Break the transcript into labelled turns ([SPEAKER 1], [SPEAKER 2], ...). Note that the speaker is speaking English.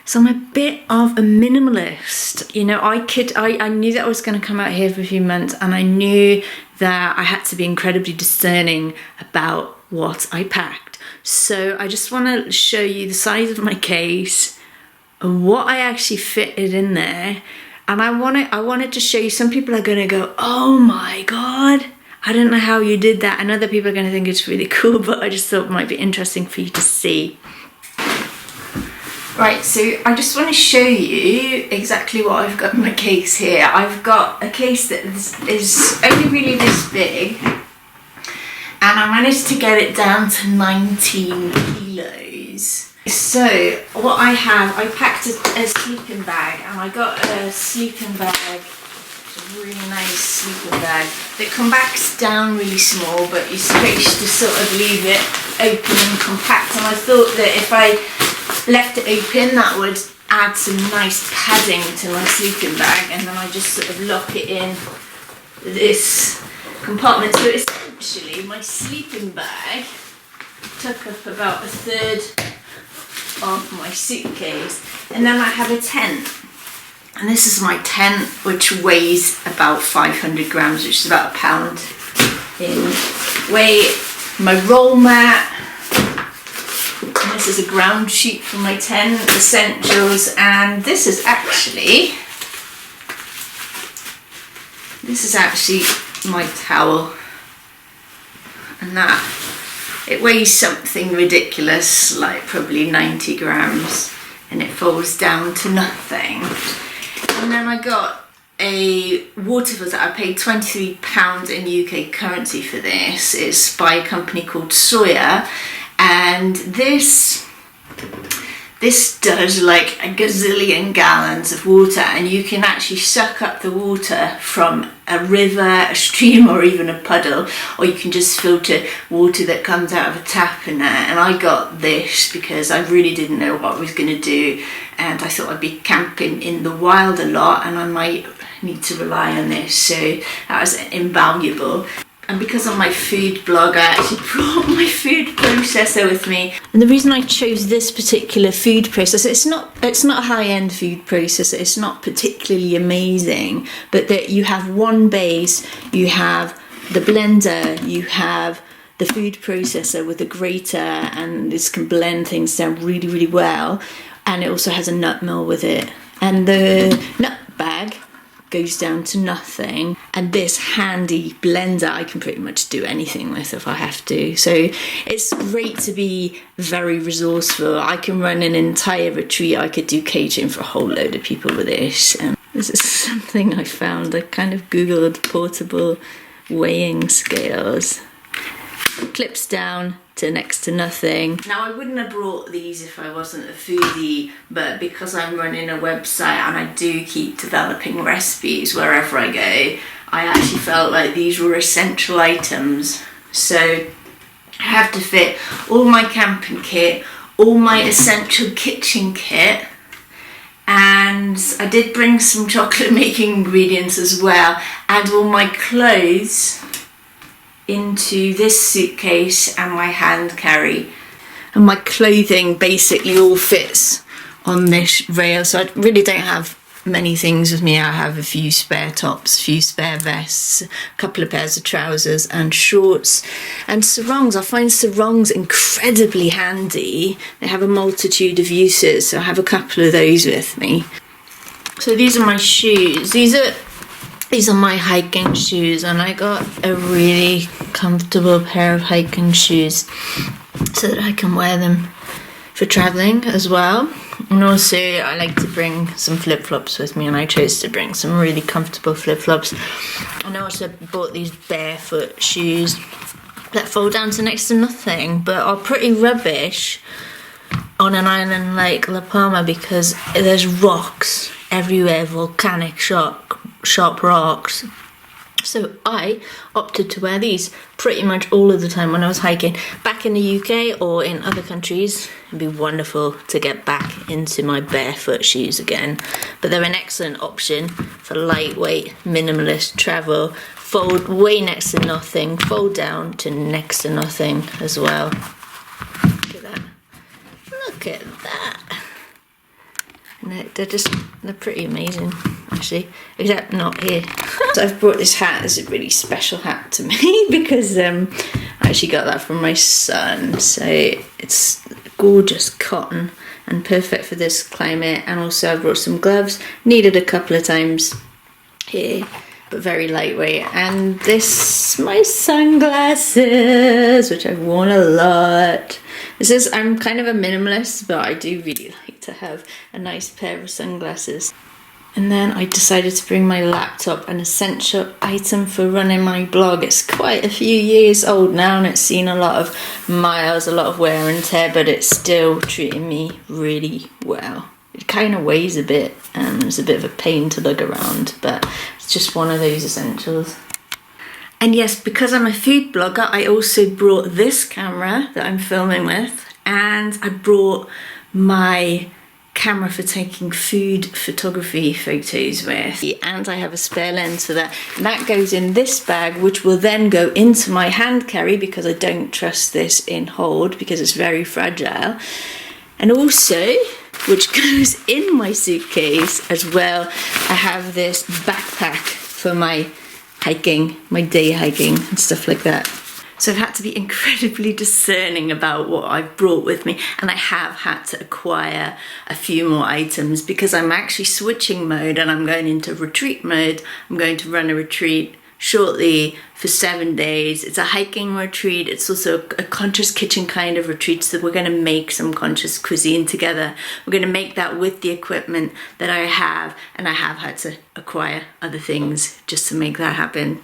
[SPEAKER 1] So I'm a bit of a minimalist. You know, I knew that I was going to come out here for a few months, and I knew that I had to be incredibly discerning about what I packed. So I just want to show you the size of my case and what I actually fitted in there. And I wanted to show you. Some people are going to go, oh my God, I don't know how you did that. And other people are going to think it's really cool, but I just thought it might be interesting for you to see. Right, so I just want to show you exactly what I've got in my case here. I've got a case that is only really this big, and I managed to get it down to 19 kilos. So what I have, I packed a sleeping bag, and I got a sleeping bag, a really nice sleeping bag that compacts down really small, but you're supposed to sort of leave it open and compact. And I thought that if I left it open, that would add some nice padding to my sleeping bag, and then I just sort of lock it in this compartment. So essentially my sleeping bag took up about a third of my suitcase, and then I have a tent, and this is my tent, which weighs about 500 grams, which is about a pound in weight. My roll mat. And this is a ground sheet for my tent, essentials, and this is actually my towel, and that, it weighs something ridiculous, like probably 90 grams, and it folds down to nothing. And then I got a water filter. I paid £23 in UK currency for this. It's by a company called Soya. And this does like a gazillion gallons of water, and you can actually suck up the water from a river, a stream, or even a puddle, or you can just filter water that comes out of a tap in there. And I got this because I really didn't know what I was going to do, and I thought I'd be camping in the wild a lot, and I might need to rely on this, so that was invaluable. And because of my food blog, I actually brought my food processor with me. And the reason I chose this particular food processor, it's not a high-end food processor, it's not particularly amazing, but that you have one base, you have the blender, you have the food processor with a grater, and this can blend things down really, really well. And it also has a nut mill with it. And the nut bag goes down to nothing, and this handy blender I can pretty much do anything with if I have to. So it's great to be very resourceful. I can run an entire retreat. I could do catering for a whole load of people with this. And this is something I found. I kind of googled portable weighing scales. It clips down to next to nothing. Now, I wouldn't have brought these if I wasn't a foodie, but because I'm running a website and I do keep developing recipes wherever I go, I actually felt like these were essential items. So I have to fit all my camping kit, all my essential kitchen kit, and I did bring some chocolate making ingredients as well, and all my clothes into this suitcase and my hand carry. And my clothing basically all fits on this rail, so I really don't have many things with me. I have a few spare tops, a few spare vests, a couple of pairs of trousers and shorts, and sarongs. I find sarongs incredibly handy. They have a multitude of uses, so I have a couple of those with me. So these are my shoes. These are my hiking shoes, and I got a really comfortable pair of hiking shoes so that I can wear them for travelling as well. And also I like to bring some flip-flops with me, and I chose to bring some really comfortable flip-flops. And I also bought these barefoot shoes that fold down to next to nothing, but are pretty rubbish on an island like La Palma because there's rocks everywhere, volcanic sharp rocks. So I opted to wear these pretty much all of the time when I was hiking. Back in the UK or in other countries, it'd be wonderful to get back into my barefoot shoes again. But they're an excellent option for lightweight, minimalist travel. Fold way next to nothing, fold down to next to nothing as well. Look at that. Look at that. And they're pretty amazing, actually, except not here. So I've brought this hat. It's a really special hat to me because I actually got that from my son. So it's gorgeous cotton and perfect for this climate. And also I brought some gloves, needed a couple of times here, but very lightweight. And my sunglasses, which I've worn a lot. I'm kind of a minimalist, but I do really like to have a nice pair of sunglasses. And then I decided to bring my laptop, an essential item for running my blog. It's quite a few years old now and it's seen a lot of miles, a lot of wear and tear, but it's still treating me really well. It kind of weighs a bit and it's a bit of a pain to lug around, but it's just one of those essentials. And yes, because I'm a food blogger, I also brought this camera that I'm filming with, and I brought my camera for taking food photography photos with, and I have a spare lens for that. And that goes in this bag, which will then go into my hand carry because I don't trust this in hold because it's very fragile. And also, which goes in my suitcase as well, I have this backpack for my hiking, my day hiking and stuff like that. So I've had to be incredibly discerning about what I've brought with me, and I have had to acquire a few more items because I'm actually switching mode and I'm going into retreat mode. I'm going to run a retreat shortly for 7 days. It's a hiking retreat. It's also a conscious kitchen kind of retreat, so we're going to make some conscious cuisine together. We're going to make that with the equipment that I have, and I have had to acquire other things just to make that happen.